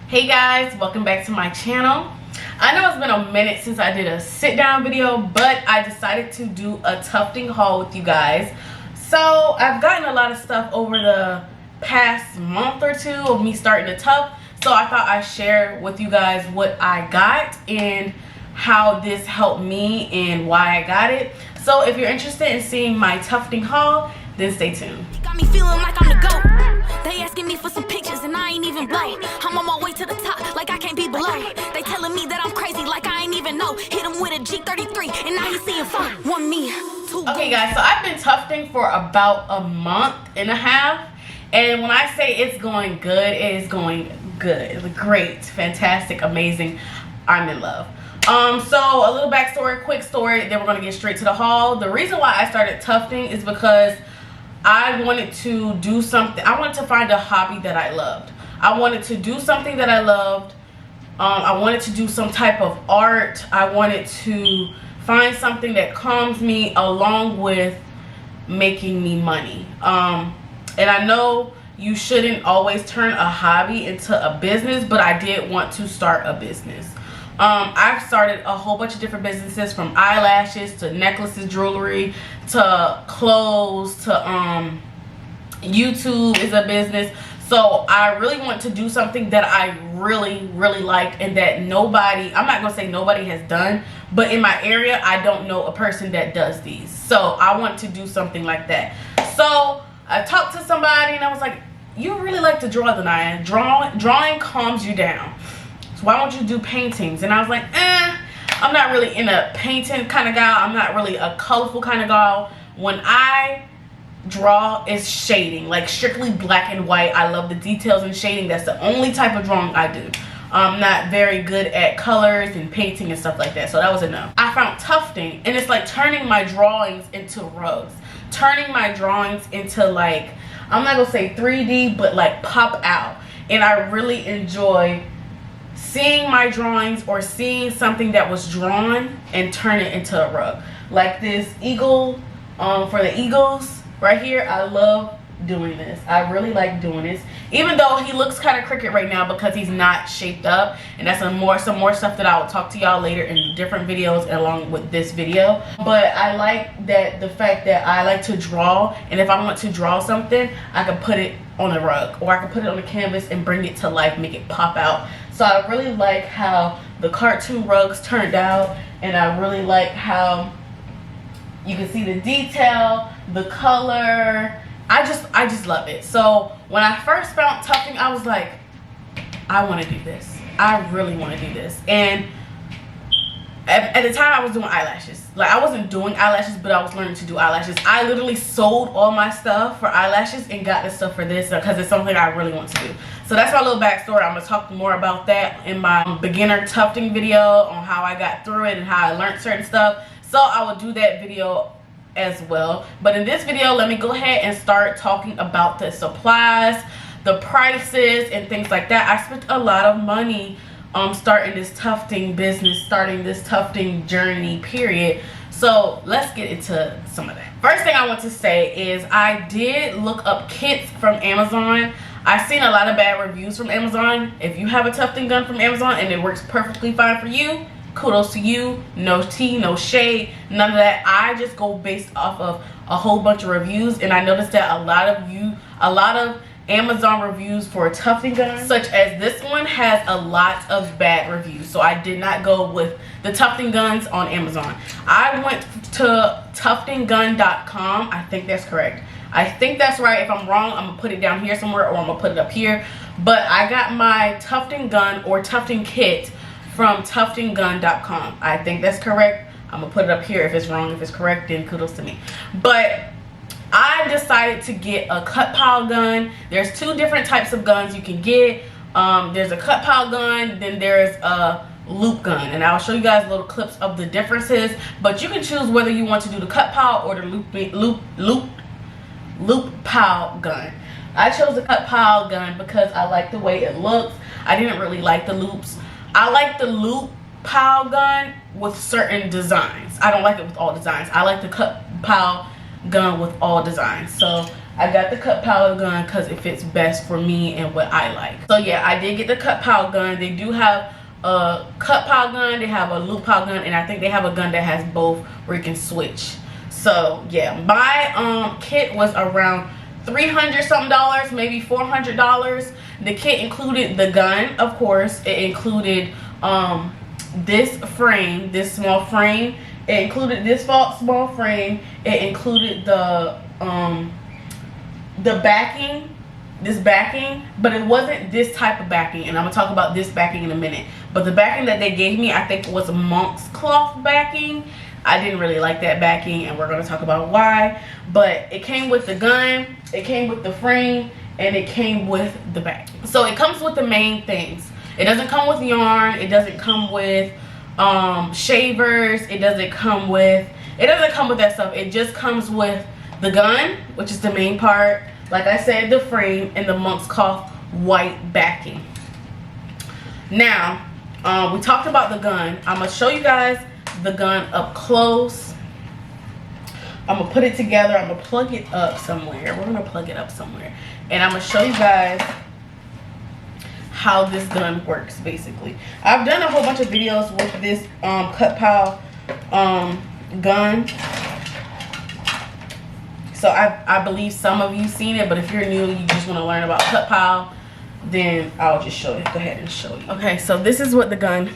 Hey guys, welcome back to my channel. I know it's been a minute since I did a sit down video, but I decided to do a tufting haul with you guys. So I've gotten a lot of stuff over the past month or two of me starting to tuft, so I thought I'd share with you guys what I got and how this helped me and why I got it. So if you're interested in seeing my tufting haul, then stay tuned. Got me feeling like I'm the GOAT. They asking me for some pictures and I ain't even blow. I'm on my way to the top like I can't be below. They telling me that I'm crazy like I ain't even know. Hit him with a G33 and now he's seeing fun. One me, two. Okay guys, so I've been tufting for about a month and a half. And when I say it's going good, it is going good. It's great, fantastic, amazing. I'm in love. So a little backstory, quick story, then we're gonna get straight to the haul. The reason why I started tufting is because I wanted to do something. I wanted to find a hobby that I loved. I wanted to do something that I loved. I wanted to do some type of art. I wanted to find something that calms me along with making me money. And I know you shouldn't always turn a hobby into a business, but I did want to start a business. I've started a whole bunch of different businesses, from eyelashes to necklaces, jewelry, to clothes, to YouTube is a business. So I really want to do something that I really like and that nobody, I'm not gonna say nobody has done, but in my area I don't know a person that does these. So I want to do something like that. So I talked to somebody and I was like, you really like to draw than I am. Drawing calms you down. So why don't you do paintings? And I was like, I'm not really in a painting kind of guy. I'm not really a colorful kind of guy. When I draw, it's shading, like strictly black and white. I love the details and shading. That's the only type of drawing I do. I'm not very good at colors and painting and stuff like that. So that was a no. I found tufting, and it's like turning my drawings into rugs. Turning my drawings into, like, I'm not gonna say 3D, but like pop out. And I really enjoy seeing my drawings or seeing something that was drawn and turn it into a rug. Like this eagle, for the eagles right here. I love doing this. I really like doing this, even though he looks kind of crooked right now because he's not shaped up, and that's some more stuff that I will talk to y'all later in different videos along with this video. But I like that, the fact that I like to draw, and if I want to draw something, I can put it on a rug, or I can put it on a canvas and bring it to life, make it pop out. So I really like how the cartoon rugs turned out, and I really like how you can see the detail, the color. I just love it. So when I first found tufting, I was like, I want to do this. I really want to do this. And at the time I was doing eyelashes. Like, I wasn't doing eyelashes, but I was learning to do eyelashes. I literally sold all my stuff for eyelashes and got the stuff for this because it's something I really want to do. So that's my little backstory. I'm going to talk more about that in my beginner tufting video on how I got through it and how I learned certain stuff. So I will do that video as well. But in this video, let me go ahead and start talking about the supplies, the prices, and things like that. I spent a lot of money starting this tufting business, starting this tufting journey, period. So let's get into some of that. First thing I want to say is I did look up kits from Amazon. I've seen a lot of bad reviews from Amazon. If you have a tufting gun from Amazon and it works perfectly fine for you, kudos to you. No tea, no shade, none of that. I just go based off of a whole bunch of reviews, and I noticed that a lot of Amazon reviews for tufting guns, such as this one, has a lot of bad reviews. So I did not go with the tufting guns on Amazon. I went to tuftinggun.com. I think that's correct. I think that's right. If I'm wrong, I'm gonna put it down here somewhere, or I'm gonna put it up here. But I got my tufting gun or tufting kit from tuftinggun.com. I think that's correct. I'm gonna put it up here. If it's wrong, if it's correct, then kudos to me. But I decided to get a cut pile gun. There's two different types of guns you can get. There's a cut pile gun, then there's a loop gun, and I'll show you guys little clips of the differences. But you can choose whether you want to do the cut pile or the loop pile gun. I chose the cut pile gun because I like the way it looks. I didn't really like the loops. I like the loop pile gun with certain designs. I don't like it with all designs. I like the cut pile gun with all designs. So I got the cut powder gun because it fits best for me and what I like. So yeah, I did get the cut powder gun. They do have a cut powder gun, they have a loop powder gun, and I think they have a gun that has both where you can switch. So yeah, my kit was around $300 something, maybe $400. The kit included the gun, of course. It included this frame, this small frame. It included this small frame. It included the backing, this backing, but it wasn't this type of backing, and I'm gonna talk about this backing in a minute. But the backing that they gave me, I think, was a monk's cloth backing. I didn't really like that backing, and we're gonna talk about why. But it came with the gun, it came with the frame, and it came with the back. So it comes with the main things. It doesn't come with yarn, it doesn't come with shavers, it doesn't come with that stuff. It just comes with the gun, which is the main part, like I said, the frame, and the monk's cloth white backing. Now we talked about the gun. I'm gonna show you guys the gun up close. I'm gonna put it together. I'm gonna plug it up somewhere. We're gonna plug it up somewhere, and I'm gonna show you guys how this gun works. Basically, I've done a whole bunch of videos with this cut powder gun, so I believe some of you seen it, but if you're new, you just want to learn about cut powder, then I'll just show you. Go ahead and show you. Okay, so this is what the gun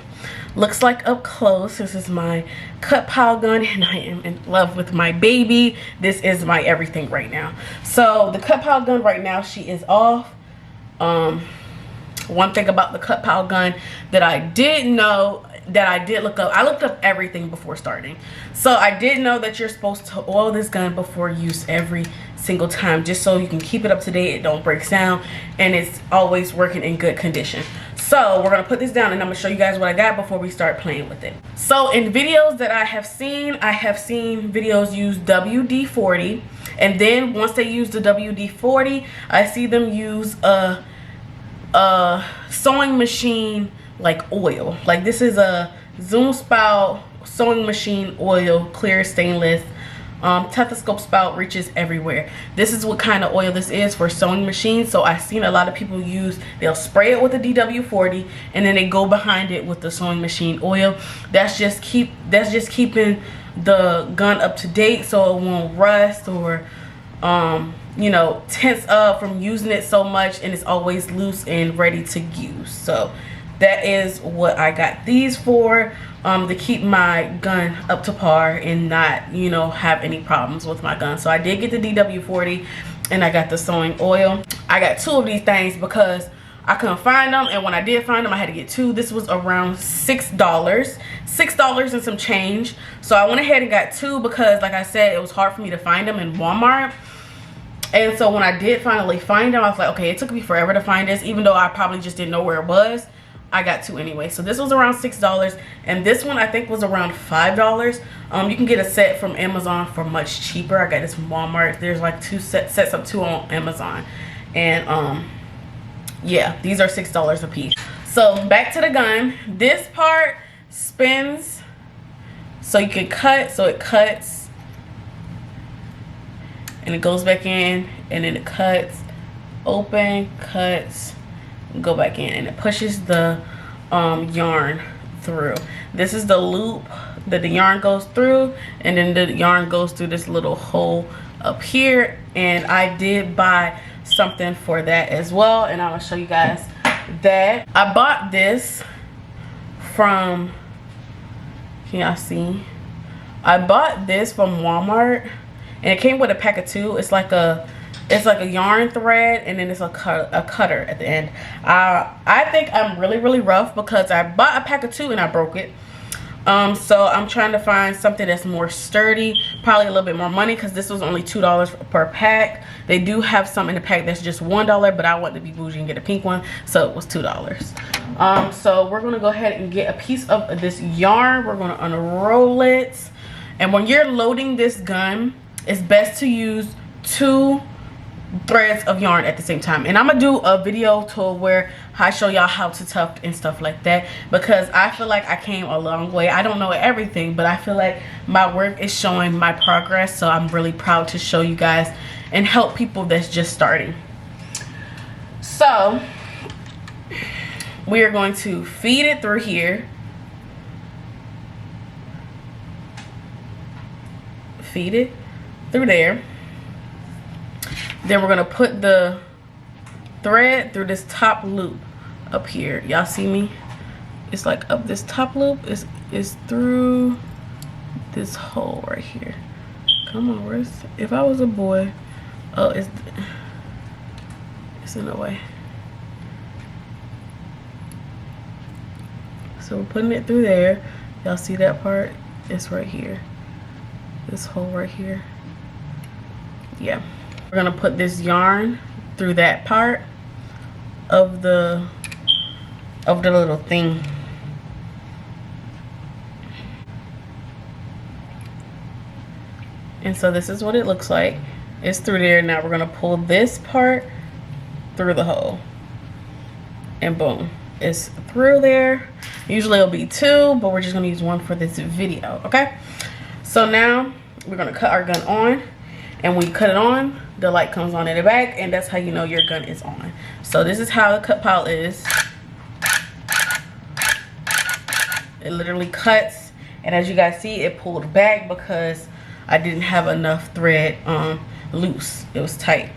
looks like up close. This is my cut powder gun, and I am in love with my baby. This is my everything right now. So the cut powder gun right now, she is off. One thing about the cut powder gun that I did know, that I did look up, I looked up everything before starting. So I did know that you're supposed to oil this gun before use every single time, just so you can keep it up to date, it don't break down, and it's always working in good condition. So we're gonna put this down, and I'm gonna show you guys what I got before we start playing with it. So in videos that I have seen videos use WD-40, and then once they use the WD-40, I see them use a sewing machine like oil. Like this is a Zoom spout sewing machine oil, clear stainless. Stethoscope spout reaches everywhere. This is what kind of oil this is for sewing machines. So I've seen a lot of people use, they'll spray it with the DW40 and then they go behind it with the sewing machine oil. That's just keeping the gun up to date, so it won't rust or you know, tense up from using it so much, and it's always loose and ready to use. So that is what I got these for, to keep my gun up to par and not, you know, have any problems with my gun. So I did get the DW40 and I got the sewing oil. I got two of these things because I couldn't find them, and when I did find them, I had to get two. This was around $6 and some change. So I went ahead and got two because, like I said, it was hard for me to find them in Walmart. And so when I did finally find them, I was like, okay, it took me forever to find this, even though I probably just didn't know where it was. I got two anyway. So this was around $6, and this one I think was around $5. You can get a set from Amazon for much cheaper. I got this from Walmart. There's like two sets of two on Amazon, and yeah, these are $6 a piece. So back to the gun. This part spins so you can cut, so it cuts and it goes back in, and then it cuts, open, cuts, go back in, and it pushes the yarn through. This is the loop that the yarn goes through, and then the yarn goes through this little hole up here, and I did buy something for that as well, and I'm gonna show you guys that. I bought this from, can y'all see? I bought this from Walmart, and it came with a pack of two. It's like a yarn thread, and then it's a cutter at the end. I think I'm really rough because I bought a pack of two and I broke it. So I'm trying to find something that's more sturdy, probably a little bit more money, because this was only $2 per pack. They do have some in the pack that's just $1, but I wanted to be bougie and get a pink one, so it was $2. So we're gonna go ahead and get a piece of this yarn. We're gonna unroll it, and when you're loading this gun, it's best to use 2 threads of yarn at the same time. And I'm gonna do a video tour where I show y'all how to tuft and stuff like that, because I feel like I came a long way. I don't know everything, but I feel like my work is showing my progress, so I'm really proud to show you guys and help people that's just starting. So we are going to feed it through here. Feed it through there. Then we're gonna put the thread through this top loop up here. Y'all see me? It's like up this top loop is through this hole right here. Come on, where's, if I was a boy, oh, it's in the way. So we're putting it through there. Y'all see that part? It's right here. This hole right here. Yeah. We're gonna put this yarn through that part of the little thing. And so this is what it looks like. It's through there. Now we're gonna pull this part through the hole. And boom, it's through there. Usually it'll be two, but we're just gonna use one for this video, okay? So now we're gonna cut our gun on, and when you cut it on, the light comes on in the back, and that's how you know your gun is on. So this is how the cut pile is. It literally cuts, and as you guys see, it pulled back because I didn't have enough thread loose. It was tight.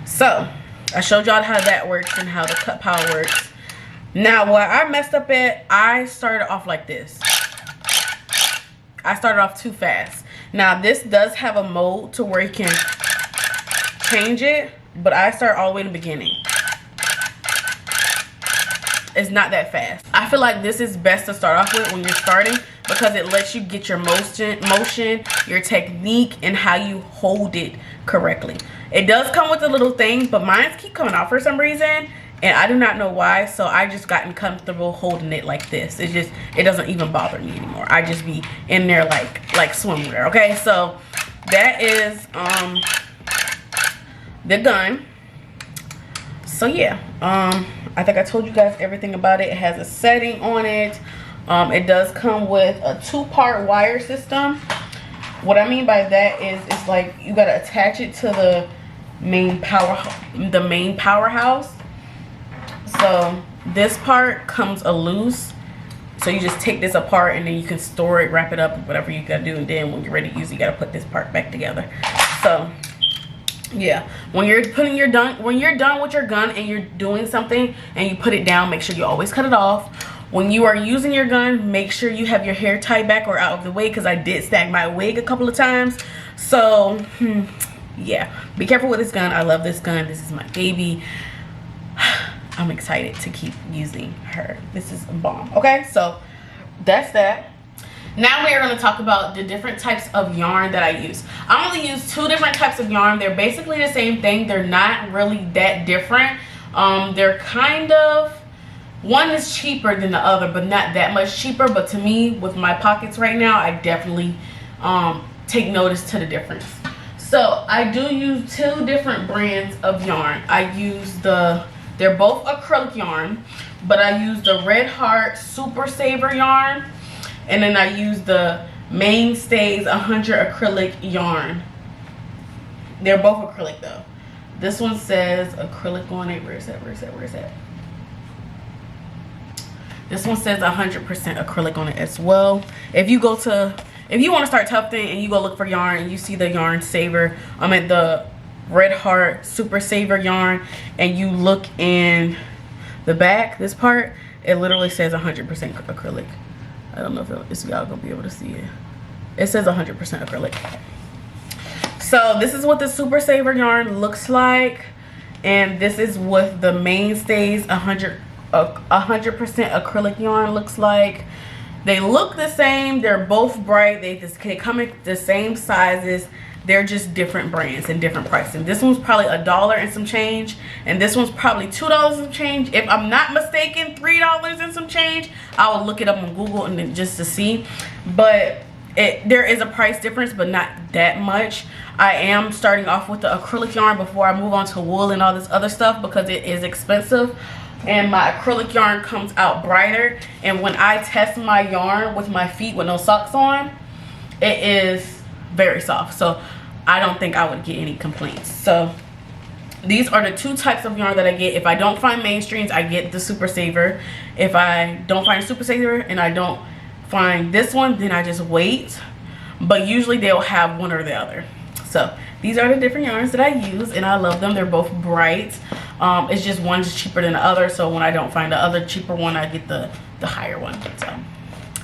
So I showed y'all how that works and how the cut pile works. Now what I messed up at, I started off like this. I started off too fast. Now this does have a mode to where you can change it, but I start all the way in the beginning. It's not that fast. I feel like this is best to start off with when you're starting because it lets you get your motion, your technique, and how you hold it correctly. It does come with a little thing, but mine keep coming out for some reason, and I do not know why. So I just gotten comfortable holding it like this. It doesn't even bother me anymore. I just be in there like swimwear. Okay, so that is the gun. So yeah, I think I told you guys everything about it. It has a setting on it. It does come with a 2-part wire system. What I mean by that is it's like you gotta attach it to the main powerhouse. So this part comes loose. So you just take this apart and then you can store it, wrap it up, whatever you gotta do, and then when you're ready to use it, you gotta put this part back together. So yeah, when you're done with your gun and you're doing something and you put it down, make sure you always cut it off. When you are using your gun, make sure you have your hair tied back or out of the way, because I did snag my wig a couple of times. So yeah, be careful with this gun. I love this gun. This is my baby. I'm excited to keep using her. This is a bomb. Okay, so that's that. Now we are going to talk about the different types of yarn that I use. I only use 2 different types of yarn. They're basically the same thing. They're not really that different. They're kind of, one is cheaper than the other, but not that much cheaper. But to me, with my pockets right now, I definitely take notice to the difference. So I do use 2 different brands of yarn. I use they're both acrylic yarn, but I use the Red Heart Super Saver yarn. And then I use the Mainstays 100 acrylic yarn. They're both acrylic though. This one says acrylic on it. Where is that? This one says 100% acrylic on it as well. If you want to start tufting and you go look for yarn and you see the yarn saver, I'm at the Red Heart Super Saver yarn, and you look in the back, this part, it literally says 100% acrylic. I don't know if y'all gonna be able to see it. It says 100% acrylic. So this is what the Super Saver yarn looks like, and this is what the Mainstays 100% acrylic yarn looks like. They look the same. They're both bright. They come in the same sizes. They're just different brands and different pricing. This one's probably $1 and some change, and this one's probably $2 and some change. If I'm not mistaken, $3 and some change. I will look it up on Google and then just to see. But there is a price difference, but not that much. I am starting off with the acrylic yarn before I move on to wool and all this other stuff because it is expensive. And my acrylic yarn comes out brighter. And when I test my yarn with my feet with no socks on, it is very soft. So I don't think I would get any complaints. So these are the two types of yarn that I get. If I don't find mainstreams, I get the Super Saver. If I don't find Super Saver and I don't find this one, then I just wait. But usually they'll have one or the other. So these are the different yarns that I use, and I love them. They're both bright. It's just one's cheaper than the other, so when I don't find the other cheaper one, I get the higher one. So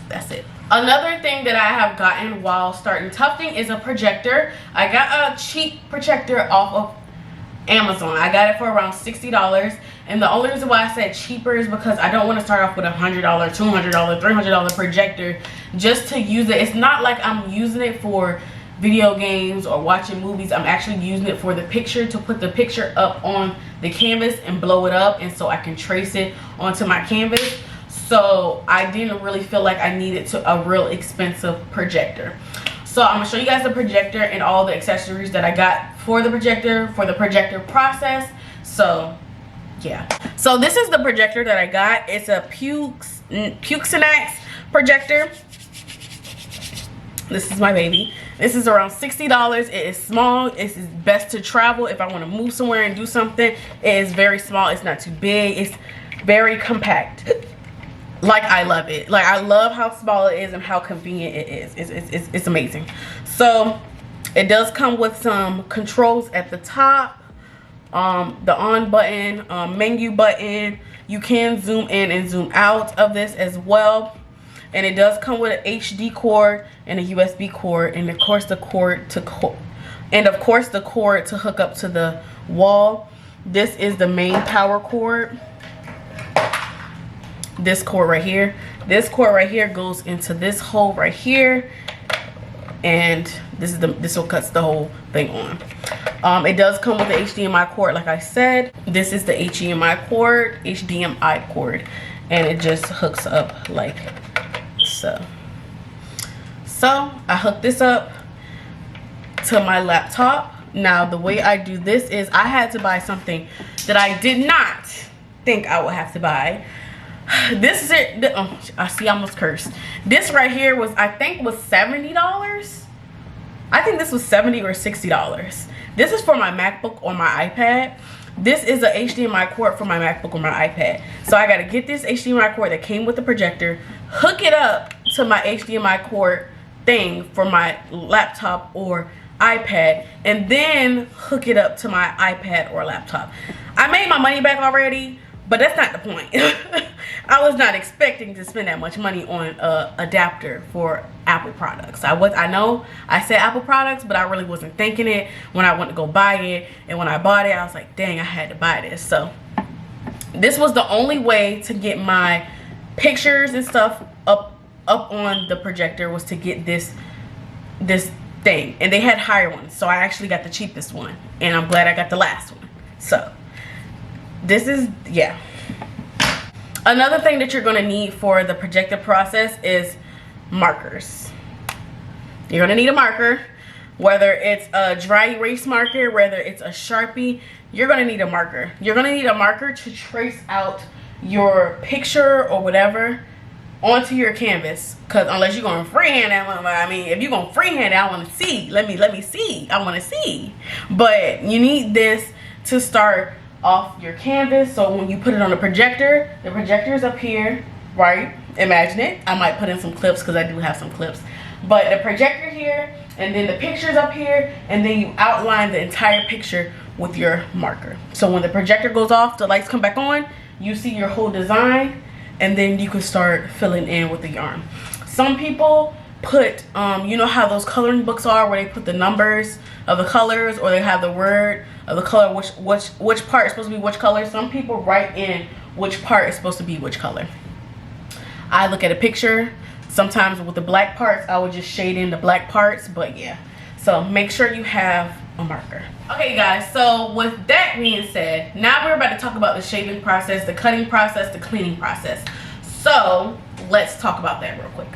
that's it. Another thing that I have gotten while starting tufting is a projector. I got a cheap projector off of Amazon. I got it for around $60, and the only reason why I said cheaper is because I don't want to start off with a $100, $200, $300 projector just to use it. It's not like I'm using it for video games or watching movies. I'm actually using it for the picture, to put the picture up on the canvas and blow it up, and so I can trace it onto my canvas. So I didn't really feel like I needed a real expensive projector. So I'm gonna show you guys the projector and all the accessories that I got for the projector process. So yeah, so this is the projector that I got. It's a Puxinax projector. This is my baby. This is around $60. It is small. It is best to travel if I want to move somewhere and do something. It is very small. It's not too big. It's very compact. Like, I love it. Like, I love how small it is and how convenient it is. It's amazing. So it does come with some controls at the top, the on button, menu button. You can zoom in and zoom out of this as well, and it does come with an HD cord and a USB cord, and of course the cord to hook up to the wall. This is the main power cord. This cord right here, goes into this hole right here, and this will cuts the whole thing on. It does come with the HDMI cord, like I said. This is the HDMI cord, and it just hooks up like so. So I hooked this up to my laptop. Now the way I do this is I had to buy something that I did not think I would have to buy. This is it. Oh, I see, I almost cursed. This right here was, I think, was $70. I think this was $70 or $60. This is for my MacBook or my iPad. This is a HDMI cord for my MacBook or my iPad. So I got to get this HDMI cord that came with the projector, hook it up to my HDMI cord thing for my laptop or iPad, and then hook it up to my iPad or laptop. I made my money back already, but that's not the point. I was not expecting to spend that much money on an adapter for Apple products. I know I said Apple products, but I really wasn't thinking it when I went to go buy it. And when I bought it, I was like, dang, I had to buy this. So this was the only way to get my pictures and stuff up on the projector, was to get this thing. And they had higher ones, so I actually got the cheapest one, and I'm glad I got the last one. So this is, yeah. Another thing that you're going to need for the projector process is markers. You're going to need a marker, whether it's a dry erase marker, whether it's a Sharpie. You're going to need a marker. You're going to need a marker to trace out your picture or whatever onto your canvas, because unless you're going to freehand that one, I mean, if you're going to freehand it, I want to see. Let me see. I want to see. But you need this to start off your canvas. So when you put it on the projector is up here, right? Imagine it. I might put in some clips because I do have some clips. But the projector here, and then the picture's up here, and then you outline the entire picture with your marker. So when the projector goes off, the lights come back on, you see your whole design, and then you can start filling in with the yarn. Some people put, you know how those coloring books are where they put the numbers of the colors, or they have the word of the color, which part is supposed to be which color. Some people write in which part is supposed to be which color. I look at a picture. Sometimes with the black parts, I would just shade in the black parts, but yeah. So make sure you have a marker. Okay guys, so with that being said, now we're about to talk about the shaving process, the cutting process, the cleaning process. So let's talk about that real quick.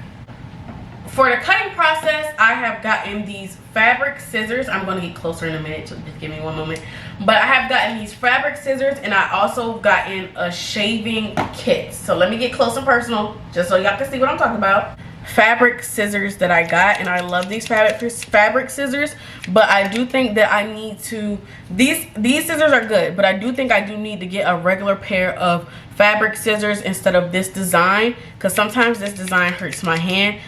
For the cutting process, I have gotten these fabric scissors. I'm going to get closer in a minute, so just give me one moment. But I have gotten these fabric scissors, and I also gotten a shaving kit. So let me get close and personal, just so y'all can see what I'm talking about. fabric scissors that I got, and I love these fabric scissors, but I do think that I need to, these scissors are good, but I do think I do need to get a regular pair of fabric scissors instead of this design, because sometimes this design hurts my hand,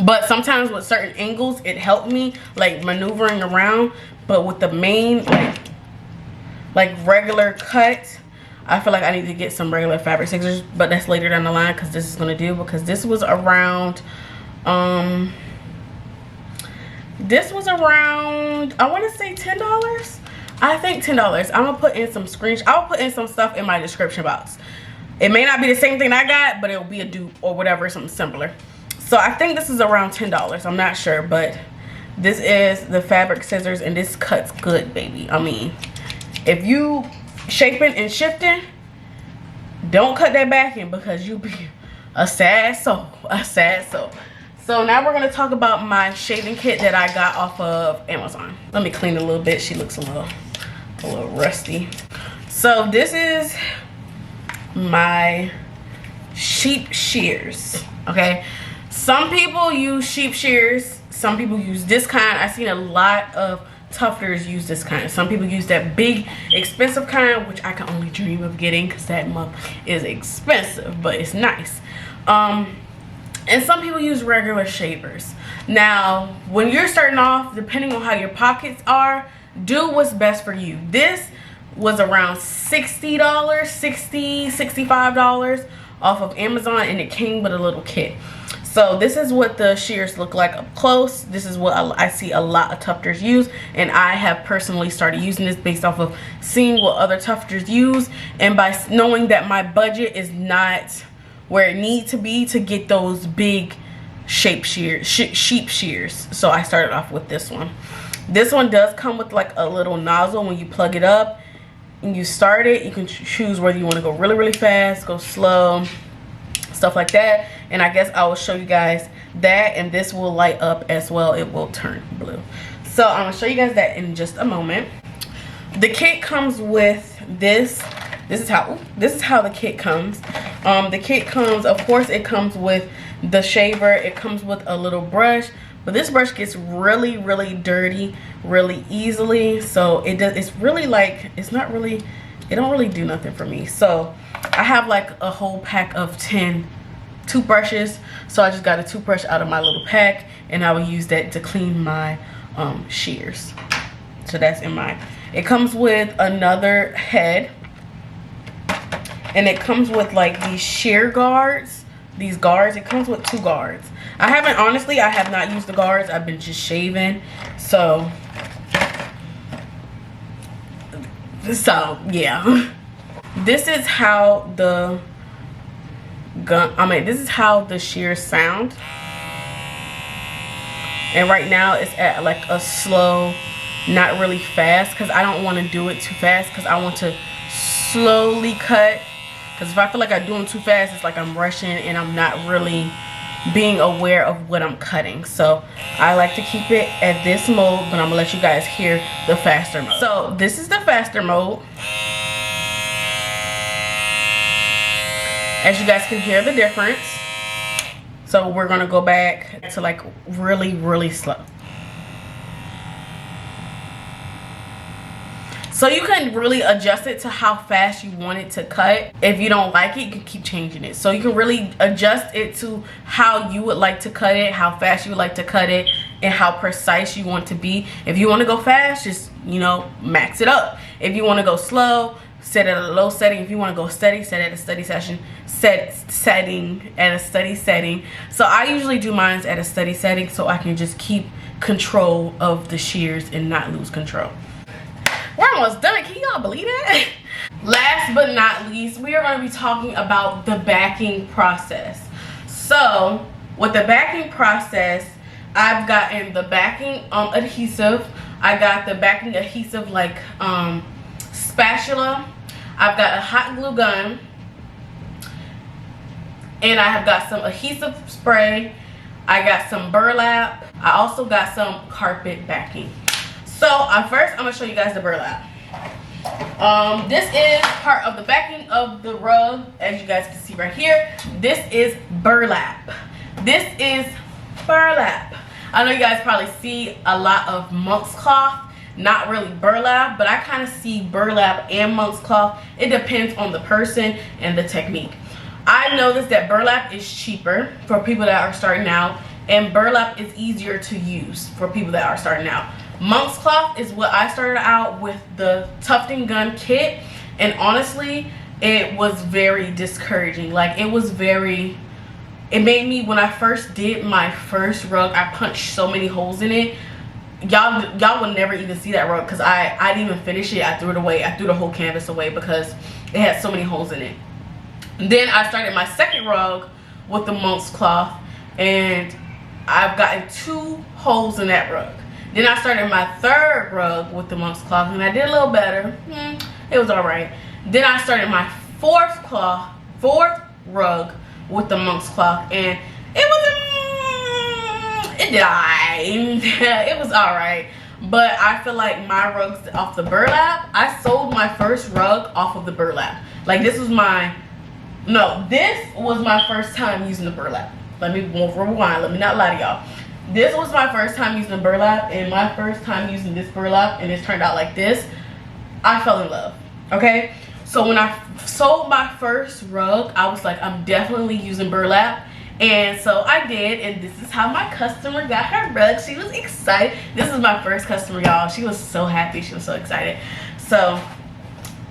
but sometimes with certain angles it helped me like maneuvering around, but with the main like regular cut, I feel like I need to get some regular fabric scissors, but that's later down the line, because this is going to do, because this was around I want to say $10. I think $10. I'm gonna put in some I'll put in some stuff in my description box. It may not be the same thing I got, but it'll be a dupe or whatever, something similar. So I think this is around $10. I'm not sure, but this is the fabric scissors, and this cuts good, baby. I mean, if you shaping and shifting, don't cut that back in, because you be a sad soul, a sad soul. So now we're gonna talk about my shaving kit that I got off of Amazon. Let me clean it a little bit. She looks a little rusty. So this is my sheep shears, okay? Some people use sheep shears, some people use this kind. I've seen a lot of tufters use this kind. Some people use that big expensive kind, which I can only dream of getting, because that mug is expensive, but it's nice. And some people use regular shavers. Now when you're starting off, depending on how your pockets are, do what's best for you. This was around $60, $65 off of Amazon, and it came with a little kit. So this is what the shears look like up close. This is what I see a lot of tufters use, and I have personally started using this based off of seeing what other tufters use, and by knowing that my budget is not where it needs to be to get those big sheep shears. So I started off with this one. This one does come with like a little nozzle. When you plug it up and you start it, you can choose whether you want to go really, really fast, go slow, stuff like that. And I guess I will show you guys that, and this will light up as well. It will turn blue. So I'm gonna show you guys that in just a moment. The kit comes with this. This is how the kit comes. The kit comes, of course, it comes with the shaver. It comes with a little brush, but this brush gets really, really dirty really easily. So it's really like, it don't really do nothing for me. So I have like a whole pack of 10 toothbrushes. So I just got a toothbrush out of my little pack, and I will use that to clean my shears. So that's in mine. It comes with another head, and it comes with like these shear guards. These guards, it comes with 2 guards. I have not used the guards. I've been just shaving. So yeah. This is how the this is how the shears sound. And right now it's at like a slow, not really fast, because I don't want to do it too fast, because I want to slowly cut. Because if I feel like I'm doing too fast, it's like I'm rushing and I'm not really being aware of what I'm cutting. So I like to keep it at this mode, but I'm gonna let you guys hear the faster mode. So this is the faster mode. As you guys can hear the difference. So we're gonna go back to like really, really slow. So you can really adjust it to how fast you want it to cut. If you don't like it, you can keep changing it. So you can really adjust it to how you would like to cut it, how fast you would like to cut it, and how precise you want to be. If you want to go fast, just, you know, max it up. If you want to go slow, set at a low setting. If you want to go steady, set at a steady setting. So I usually do mine at a steady setting, so I can just keep control of the shears and not lose control. We're almost done. Can y'all believe that? Last but not least, we are going to be talking about the backing process. So with the backing process, I've gotten the backing adhesive. I got the backing adhesive like spatula. I've got a hot glue gun, and I have got some adhesive spray. I got some burlap. I also got some carpet backing. So first I'm gonna show you guys the burlap. This is part of the backing of the rug, as you guys can see right here. This is burlap. This is burlap. I know you guys probably see a lot of monk's cloth, not really burlap, but I kind of see burlap and monk's cloth. It depends on the person and the technique. I noticed that burlap is cheaper for people that are starting out, and burlap is easier to use for people that are starting out. Monk's cloth is what I started out with, the tufting gun kit, and honestly it was very discouraging. Like, it made me, when I first did my first rug, I punched so many holes in it. Y'all will never even see that rug because I didn't even finish it. I threw it away. I threw the whole canvas away because it had so many holes in it. Then I started my second rug with the monk's cloth, and I've gotten 2 holes in that rug. Then I started my third rug with the monk's cloth, and I did a little better. It was all right. Then I started my fourth rug with the monk's cloth, and it died. It was all right, but I feel like my rugs off the burlap, I sold my first rug off of the burlap. Like, this was my first time using the burlap. Let me rewind. Let me not lie to y'all. This was my first time using the burlap, and my first time using this burlap, and it's turned out like this. I fell in love. Okay, so when I sold my first rug, I was like, I'm definitely using burlap. And so I did, and this is how my customer got her rug. She was excited. This is my first customer, y'all. She was so happy. She was so excited. So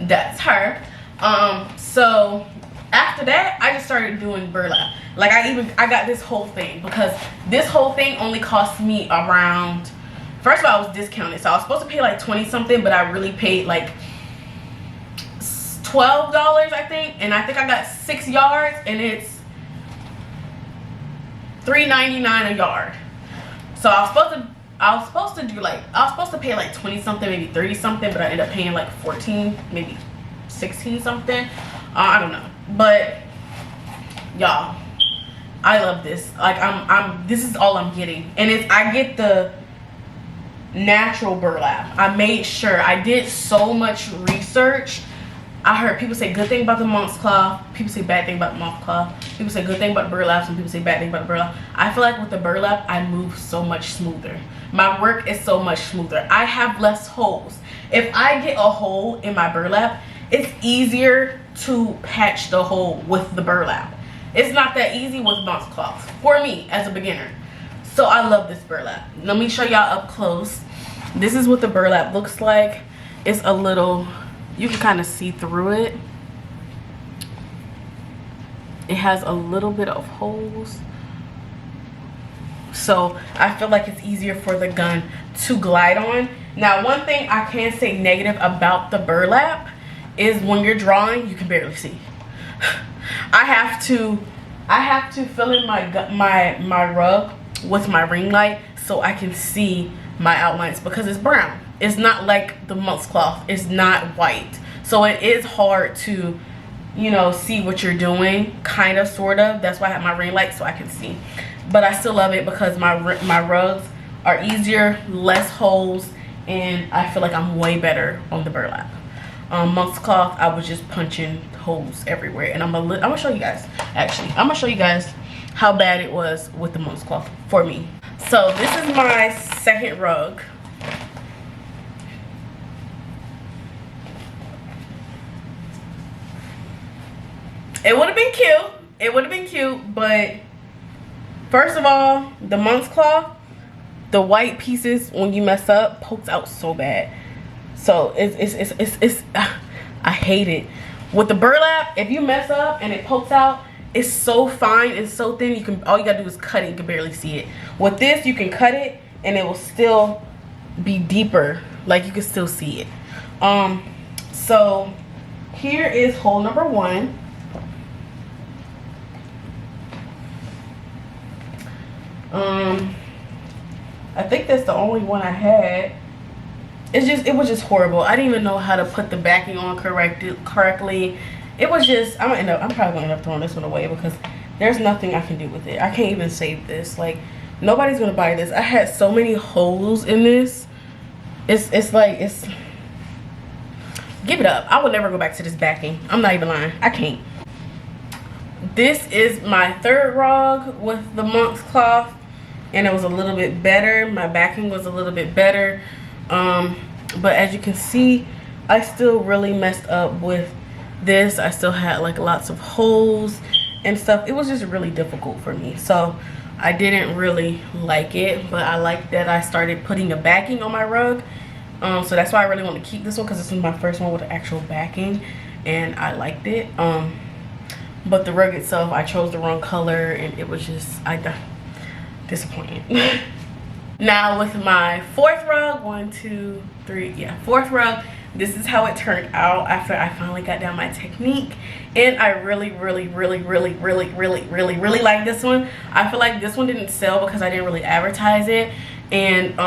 that's her. So after that, I just started doing burlap. Like, I got this whole thing, because this whole thing only cost me around, first of all, I was discounted. So I was supposed to pay like 20 something, but I really paid like $12, I think. And I think I got 6 yards, and it's $3.99 a yard. So I was supposed to pay like 20 something, maybe 30 something, but I ended up paying like 14, maybe 16 something. I don't know, but y'all, I love this. Like, this is all I'm getting, and I get the natural burlap. I made sure, I did so much research. I heard people say good thing about the monk's cloth, people say bad thing about the monk's cloth, people say good thing about the burlap, some people say bad thing about the burlap. I feel like with the burlap, I move so much smoother. My work is so much smoother. I have less holes. If I get a hole in my burlap, it's easier to patch the hole with the burlap. It's not that easy with monk's cloth for me as a beginner. So I love this burlap. Let me show y'all up close. This is what the burlap looks like. It's a little, you can kind of see through it. It has a little bit of holes. So I feel like it's easier for the gun to glide on. Now, one thing I can say negative about the burlap is when you're drawing, you can barely see. I have to fill in my rug with my ring light so I can see my outlines, because it's brown. It's not like the monk's cloth. It's not white. So it is hard to, you know, see what you're doing, kind of, sort of. That's why I have my ring light, so I can see. But I still love it because my rugs are easier, less holes, and I feel like I'm way better on the burlap. Monk's cloth, I was just punching holes everywhere, and I'm gonna show you guys. Actually, I'm gonna show you guys how bad it was with the monk's cloth for me. So this is my second rug. It would have been cute. It would have been cute, but first of all, the monk's cloth, the white pieces, when you mess up, pokes out so bad. So it's I hate it. With the burlap, if you mess up and it pokes out, it's so fine, it's so thin, all you gotta do is cut it, you can barely see it. With this, you can cut it and it will still be deeper, like you can still see it. So here is hole number 1. I think that's the only one I had. It was just horrible. I didn't even know how to put the backing on correctly. It was just, I'm probably gonna end up throwing this one away because there's nothing I can do with it. I can't even save this. Like, nobody's gonna buy this. I had so many holes in this. It's like, give it up. I would never go back to this backing. I'm not even lying. I can't. this is my third rug with the monk's cloth, and it was a little bit better. My backing was a little bit better, but as you can see, I still really messed up with this. I still had like lots of holes and stuff. It was just really difficult for me, so I didn't really like it. But I like that I started putting a backing on my rug, so that's why I really want to keep this one, because this was my first one with an actual backing and I liked it. But the rug itself, I chose the wrong color and it was just disappointing. Now with my fourth rug, fourth rug, this is how it turned out after I finally got down my technique. And I really like this one. I feel like this one didn't sell because I didn't really advertise it, and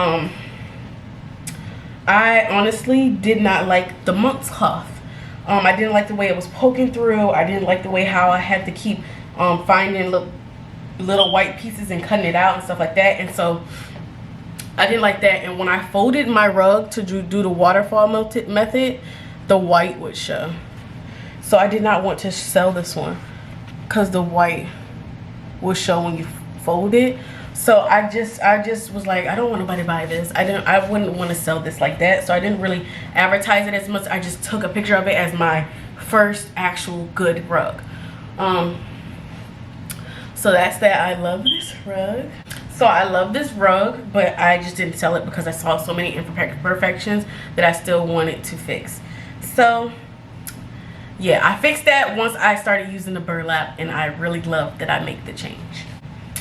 I honestly did not like the monk's cloth. I didn't like the way it was poking through. I didn't like the way how I had to keep finding little white pieces and cutting it out and stuff like that, and so I didn't like that. And when I folded my rug to do the waterfall method, the white would show. So I did not want to sell this one because the white will show when you fold it. So I just was like, I don't want nobody to buy this. I wouldn't want to sell this like that. So I didn't really advertise it as much. I just took a picture of it as my first actual good rug. So that's that. I love this rug. So I love this rug, but I just didn't sell it because I saw so many imperfections that I still wanted to fix. So yeah, I fixed that once I started using the burlap, and I really love that I make the change.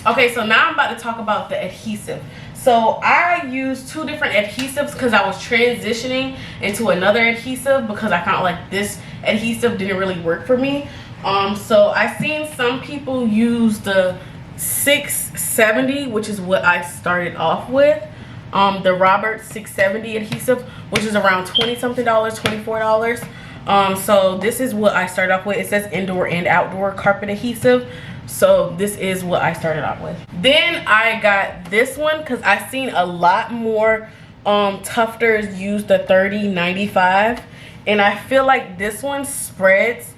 Okay, so now I'm about to talk about the adhesive. So I used two different adhesives because I was transitioning into another adhesive because I felt like this adhesive didn't really work for me. So I seen some people use the 670, which is what I started off with. The Robert 670 adhesive, which is around $20 something, $24. So this is what I started off with. It says indoor and outdoor carpet adhesive. So this is what I started off with. Then I got this one because I seen a lot more tufters use the 3095, and I feel like this one spreads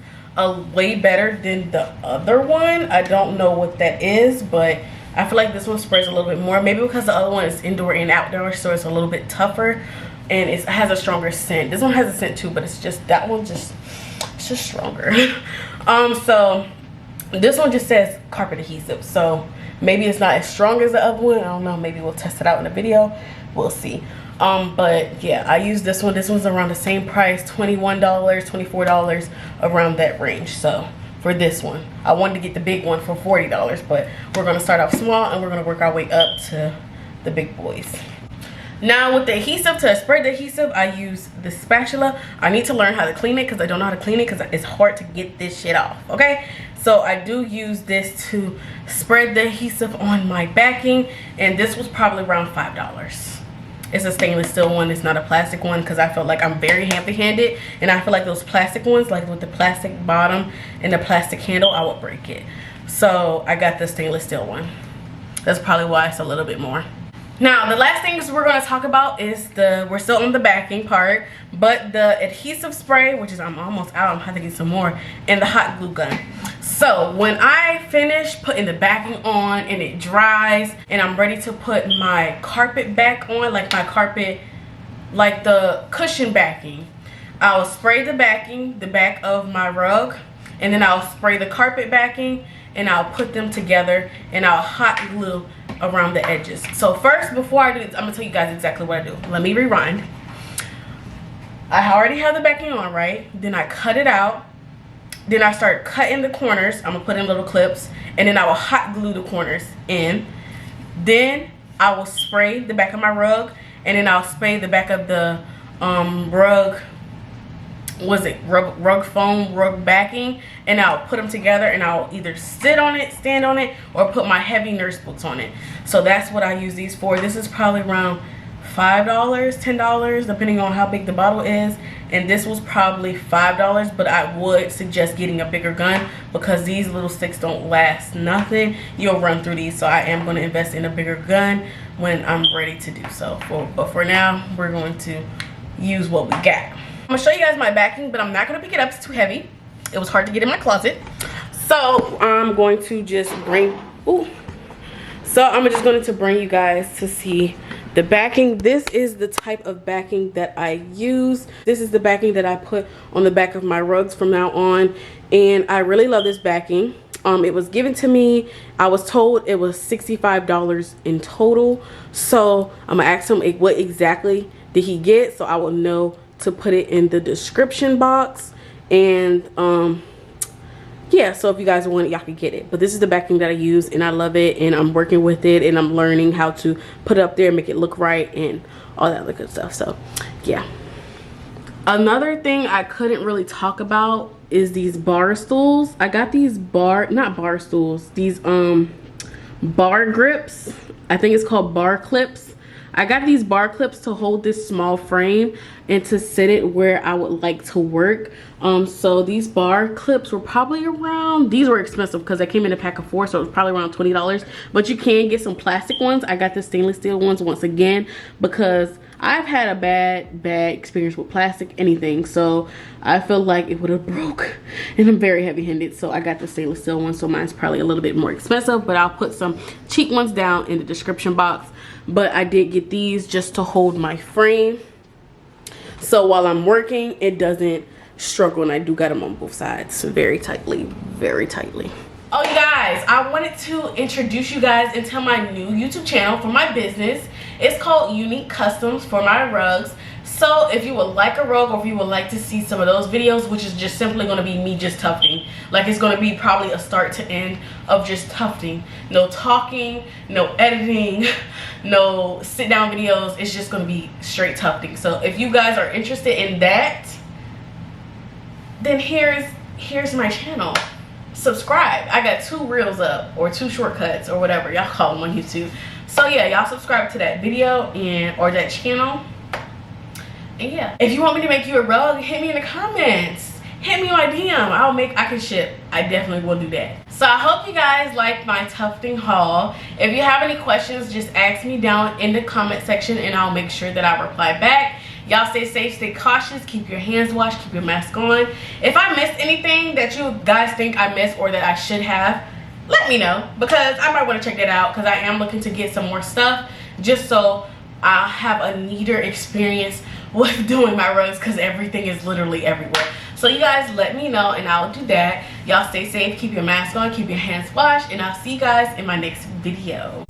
way better than the other one. I don't know what that is, but I feel like this one spreads a little bit more, maybe because the other one is indoor and outdoor, so it's a little bit tougher and it has a stronger scent. This one has a scent too, but it's just, that one just, it's just stronger. So this one just says carpet adhesive, so maybe it's not as strong as the other one. I don't know, maybe we'll test it out in the video, we'll see. But yeah, I used this one. This one's around the same price, $21, $24, around that range. So for this one, I wanted to get the big one for $40, but we're gonna start off small and we're gonna work our way up to the big boys. Now with the adhesive, to spread the adhesive, I use the spatula. I need to learn how to clean it because I don't know how to clean it because it's hard to get this shit off, okay? So I do use this to spread the adhesive on my backing, and this was probably around $5. It's a stainless steel one, it's not a plastic one, because I felt like I'm very heavy-handed, and I feel like those plastic ones, like with the plastic bottom and the plastic handle, I would break it. So I got the stainless steel one. That's probably why it's a little bit more. Now the last things we're going to talk about is we're still on the backing part, but the adhesive spray, which is, I'm almost out, I'm gonna have to get some more, and the hot glue gun. So when I finish putting the backing on and it dries and I'm ready to put my carpet back on, like my carpet, like the cushion backing, I'll spray the backing, the back of my rug, and then I'll spray the carpet backing, and I'll put them together and I'll hot glue around the edges. So first, before I do this, I'm gonna tell you guys exactly what I do. Let me rewind. I already have the backing on, right? Then I cut it out. Then I start cutting the corners. I'm gonna put in little clips, and then I will hot glue the corners in. Then I will spray the back of my rug, and then I'll spray the back of the rug, rug foam, rug backing, and I'll put them together, and I'll either sit on it, stand on it, or put my heavy nurse boots on it. So that's what I use these for. This is probably around $5, $10, depending on how big the bottle is, and this was probably $5, but I would suggest getting a bigger gun because these little sticks don't last nothing. You'll run through these, so I am going to invest in a bigger gun when I'm ready to do so. But for now, we're going to use what we got. I'm gonna show you guys my backing, but I'm not gonna pick it up, it's too heavy. It was hard to get in my closet. So I'm going to just bring, so I'm just going to bring you guys to see the backing. This is the type of backing that I use. This is the backing that I put on the back of my rugs from now on, and I really love this backing. It was given to me. I was told it was $65 in total. So I'm gonna ask him what exactly did he get, so I will know to put it in the description box. And yeah, so if you guys want it, y'all can get it. But this is the backing that I use, and I love it, and I'm working with it, and I'm learning how to put it up there, make it look right, and all that other good stuff. So yeah. Another thing I couldn't really talk about is these bar stools. I got these bar grips. I think it's called bar clips. I got these bar clips to hold this small frame and to sit it where I would like to work. So these bar clips were probably around, these were expensive because I came in a pack of 4, so it was probably around $20. But you can get some plastic ones. I got the stainless steel ones once again because I've had a bad experience with plastic anything, so I feel like it would have broke, and I'm very heavy-handed, so I got the stainless steel one. So mine's probably a little bit more expensive, but I'll put some cheap ones down in the description box. But I did get these just to hold my frame, so while I'm working it doesn't struggle, and I do got them on both sides very tightly. Oh, you guys, I wanted to introduce you guys into my new YouTube channel for my business. It's called Unique Customs for my rugs. So if you would like a rug, or if you would like to see some of those videos, which is just simply going to be me just tufting, like it's going to be probably a start to end of just tufting, no talking, no editing, no sit down videos. It's just going to be straight tufting. So if you guys are interested in that, then here's my channel. Subscribe. I got 2 reels up, or 2 shortcuts, or whatever y'all call them on YouTube. So yeah, y'all subscribe to that video or that channel. And yeah, if you want me to make you a rug, hit me in the comments. Hit me on my DM. I can ship. I definitely will do that. So I hope you guys like my tufting haul. If you have any questions, just ask me down in the comment section, and I'll make sure that I reply back. Y'all stay safe, stay cautious, keep your hands washed, keep your mask on. If I missed anything that you guys think I missed or that I should have, let me know, because I might want to check that out, because I am looking to get some more stuff just so I'll have a neater experience with doing my rugs, because everything is literally everywhere. So you guys let me know, and I'll do that. Y'all stay safe, keep your mask on, keep your hands washed, and I'll see you guys in my next video.